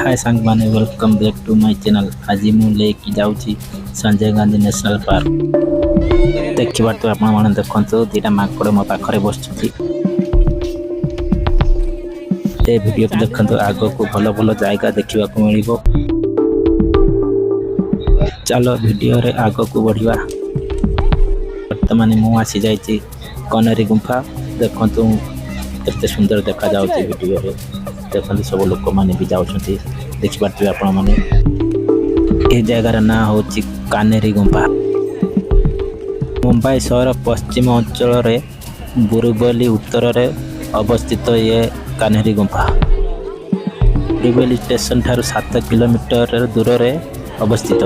हाय सांग माने welcome back to my channel. आज मु लेके जाउची संजय गांधी नेशनल पार्क। देखिबार तो आपण माने देखंतु दीटा माकड़ मो पाखरे बसछथि। ए वीडियो को देखंतु आगो को भलो भलो जायगा देखिबा को मिलिबो। चलो वीडियो रे आगो को बढ़िया। वर्तमान मु आसी जाइची कनेरी गुंफा। देखंतु केते सुंदर देखा जाउची वीडियो रे। देखते सब लोक मैंने भी जाऊँगी देखिपे आपण मैंने ये जगार ना हूँ कानेरी गुंफा। मुंबई सहर पश्चिम अंचल रे बोरीवली उत्तर रे अवस्थित ये कानेरी गुंफा बोरीवली स्टेशन ठारू 7 किलोमीटर दूर रे अवस्थित।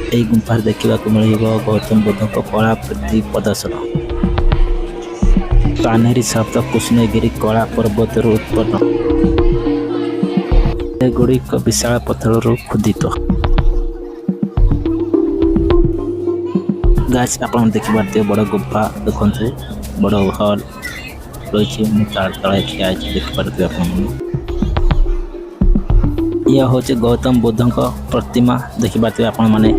यही गुंफा देखा मिल गौतम बुद्ध कलाकृति प्रदर्शन। कानेरी शब्द कृष्णगिरी कला पर्वत उत्पन्न। गुड़िक विशाल पत्थर खुदित। गाइस आपण देखिए बड़ गुफा देखते बड़ हल रही तले ठिया देखिए यह हूँ गौतम बुद्ध प्रतिमा देखिए आपण मैंने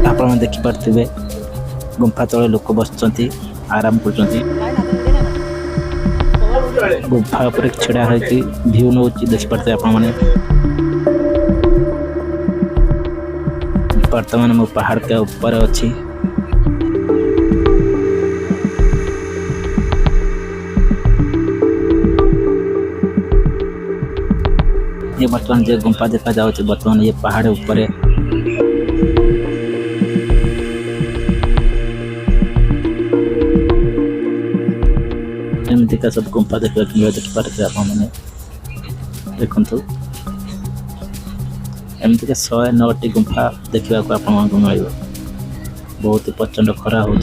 आप देखिपे गुंफा तले लोक बस आराम कर गुंफा उपर छड़ा होगी भ्यू नौ देखिपे आप वर्तमान मो पहाड़ के ऊपर अच्छी। ये वर्तमान जो गुंफा देखा जाऊँ वर्तमान ये पहाड़ ऊपर एमती का सब गुंफा देखा देखिपे आपने देखु एमती का 109टी गुंफा देखा आपको मिल बहुत ही प्रचंड खरा हो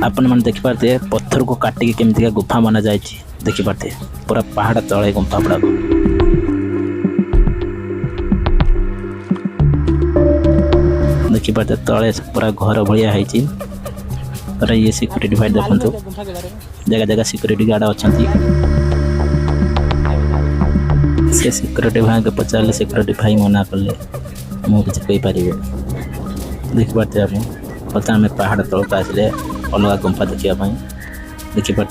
आपण मैंने देखिपे पत्थर को काटिकी केमती गुफा बना जाए देखिपे पूरा पहाड़ तले गुंफा गुड़ाक देखिपे तले पूरा घर भाया है। ये सिक्यूरिटी भाई देखो जगह जगह सिक्यूरिटी गार्ड अच्छा से सिक्यूरिटी भाई के पचारे सिक्यूरिटी भाई मना कले मुझे पार देखिपे आप बर्तमान आम पहाड़ तलक आसिले अलग गुंफा देखापी देखिपे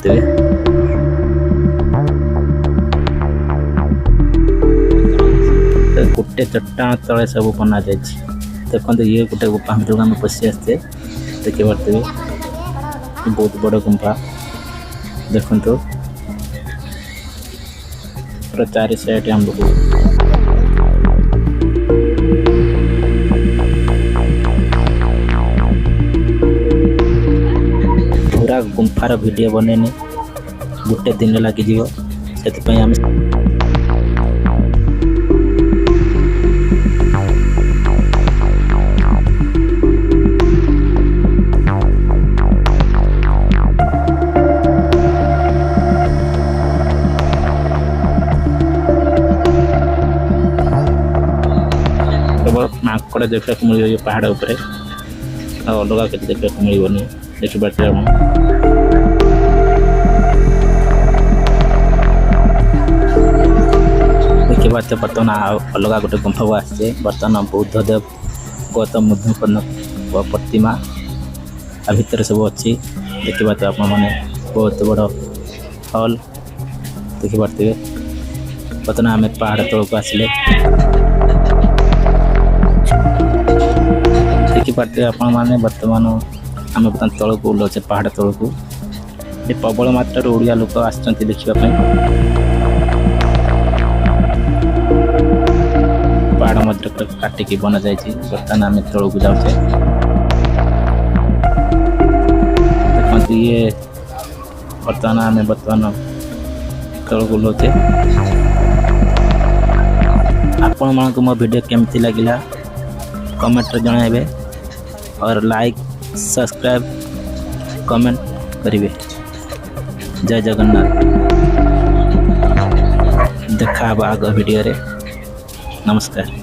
गोटे चट्टान तले सब बना जाए देखते ये गोटे गुंफा जो आम पशि आसते देखिपे बहुत बड़ गुंफा देखु पूरा 4 साइड हम लोग पूरा गुंफार वीडियो बनेनी गोटे दिन लगी से माकड़ देखा मिल पहाड़ उपर अलग के देखा मिलनी देखिपे देखिए बर्तमान अलग गोटे गुंफा को आसे बर्तमान बुद्ध देव गौतम बुद्ध प्रतिमा आ भितर सब अच्छी देखिए आप बहुत बड़ हल देखिपे बर्तमान आम पहाड़ तलक आसिले देखिपे आपने बर्तमान आम बर्तमान तल को ओल्लाचे पहाड़ तल को प्रबल मात्रा ओडिया लोक आसछन्ति देखिबा पहाड़ मध्य काटिकी बना जाए बर्तमान आम तल को जाऊे देखते ये बर्तमान आम बर्तमान तल को ओल्लाचे आपण मानक मो वीडियो केमती लगिला कमेंट जणाइबे और लाइक सब्सक्राइब कमेंट करेंगे। जय जगन्नाथ। देखा आग वीडियो रे नमस्कार।